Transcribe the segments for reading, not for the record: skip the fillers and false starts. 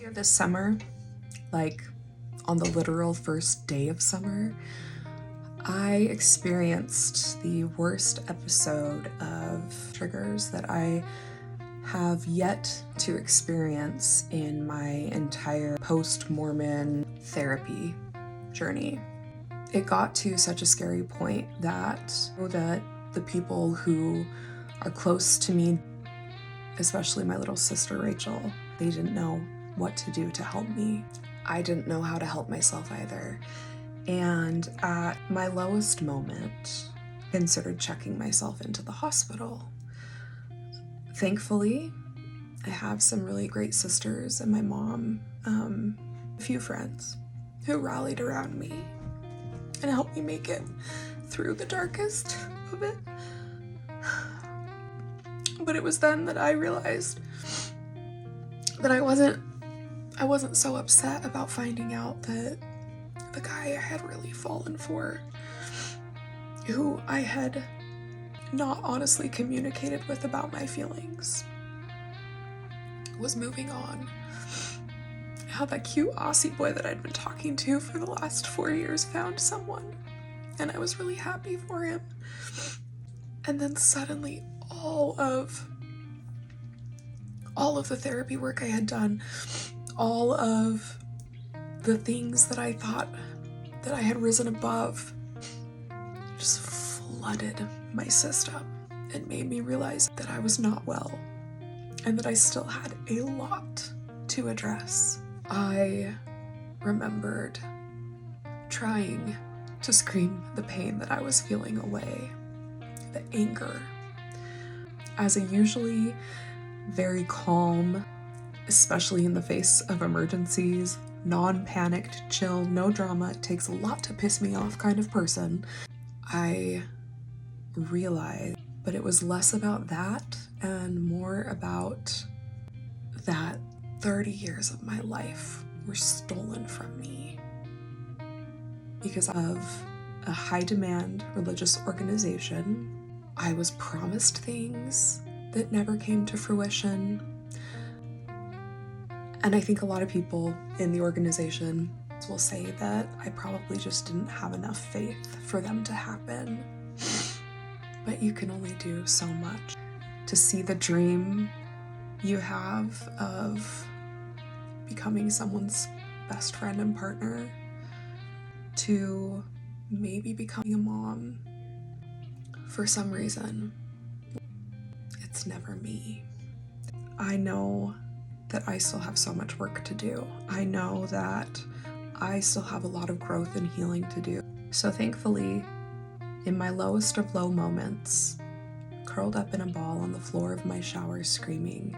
This summer, like on the literal first day of summer, I experienced the worst episode of triggers that I have yet to experience in my entire post-Mormon therapy journey. It got to such a scary point that the people who are close to me, especially my little sister Rachel, they didn't know what to do to help me. I didn't know how to help myself either. And at my lowest moment, I considered checking myself into the hospital. Thankfully, I have some really great sisters and my mom, a few friends who rallied around me and helped me make it through the darkest of it. But it was then that I realized that I wasn't so upset about finding out that the guy I had really fallen for, who I had not honestly communicated with about my feelings, was moving on. How that cute Aussie boy that I'd been talking to for the last 4 years found someone, and I was really happy for him. And then suddenly all of the therapy work I had done, all of the things that I thought that I had risen above, just flooded my system and made me realize that I was not well and that I still had a lot to address. I remembered trying to scream the pain that I was feeling away, the anger. As a usually very calm, especially in the face of emergencies, non-panicked, chill, no drama, it takes a lot to piss me off kind of person, I realized, but it was less about that and more about that 30 years of my life were stolen from me because of a high-demand religious organization. I was promised things that never came to fruition. And I think a lot of people in the organization will say that I probably just didn't have enough faith for them to happen. But you can only do so much. To see the dream you have of becoming someone's best friend and partner, to maybe becoming a mom, for some reason, it's never me. I know that I still have so much work to do. I know that I still have a lot of growth and healing to do. So thankfully, in my lowest of low moments, curled up in a ball on the floor of my shower screaming,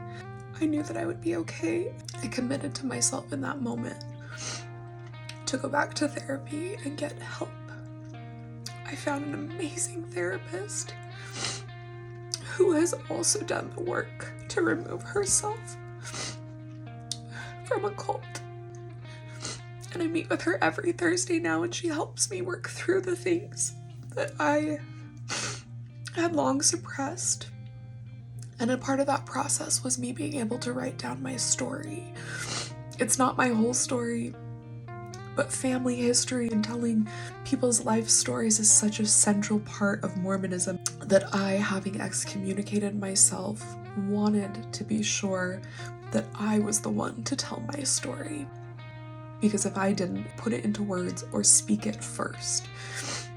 I knew that I would be okay. I committed to myself in that moment to go back to therapy and get help. I found an amazing therapist who has also done the work to remove herself from a cult. And I meet with her every Thursday now, and she helps me work through the things that I had long suppressed. And a part of that process was me being able to write down my story. It's not my whole story, but family history and telling people's life stories is such a central part of Mormonism that I, having excommunicated myself, wanted to be sure that I was the one to tell my story. Because if I didn't put it into words or speak it first,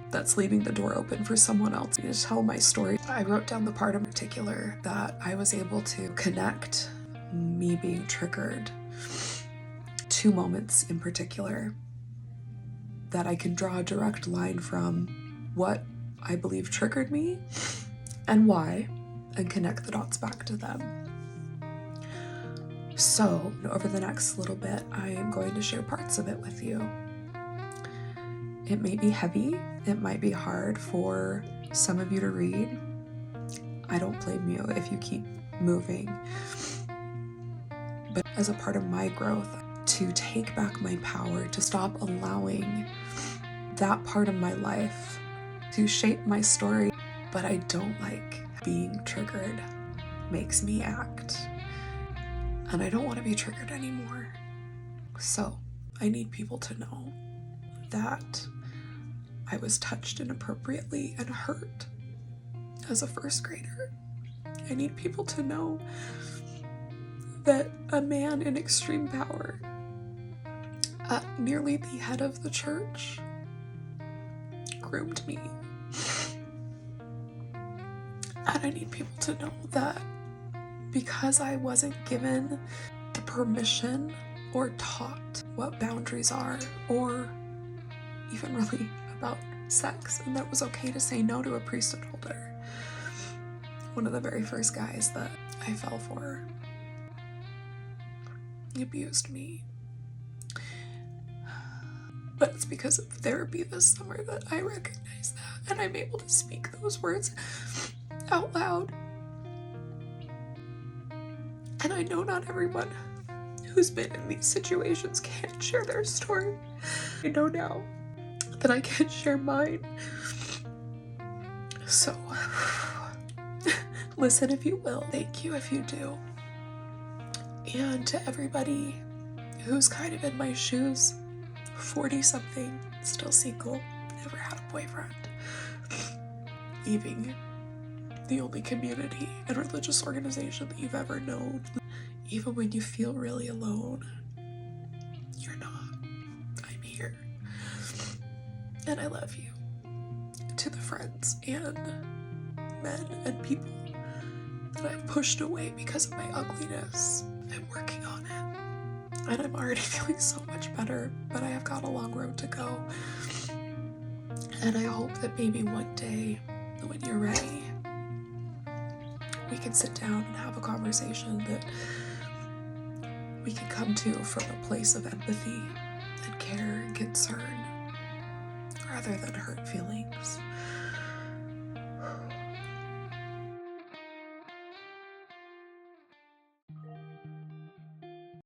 that's leaving the door open for someone else to tell my story. I wrote down the part in particular that I was able to connect me being triggered. 2 moments in particular that I can draw a direct line from what I believe triggered me and why, and connect the dots back to them. So, over the next little bit, I am going to share parts of it with you. It may be heavy, it might be hard for some of you to read. I don't blame you if you keep moving. But as a part of my growth, to take back my power, to stop allowing that part of my life to shape my story. But I don't like being triggered. Makes me act. And I don't want to be triggered anymore. So I need people to know that I was touched inappropriately and hurt as a first grader. I need people to know that a man in extreme power, at nearly the head of the church, groomed me. And I need people to know that because I wasn't given the permission or taught what boundaries are, or even really about sex, and that it was okay to say no to a priesthood holder. One of the very first guys that I fell for, he abused me. But it's because of therapy this summer that I recognize that, and I'm able to speak those words out loud. And I know not everyone who's been in these situations can share their story. I know now that I can share mine. So, listen if you will. Thank you if you do. And to everybody who's kind of in my shoes, 40-something, still single, never had a boyfriend, leaving the only community and religious organization that you've ever known. Even when you feel really alone, you're not. I'm here. And I love you. To the friends and men and people that I've pushed away because of my ugliness, I'm working on it. And I'm already feeling so much better, but I have got a long road to go. And I hope that maybe one day, when you're ready, we can sit down and have a conversation that we can come to from a place of empathy and care and concern, rather than hurt feelings.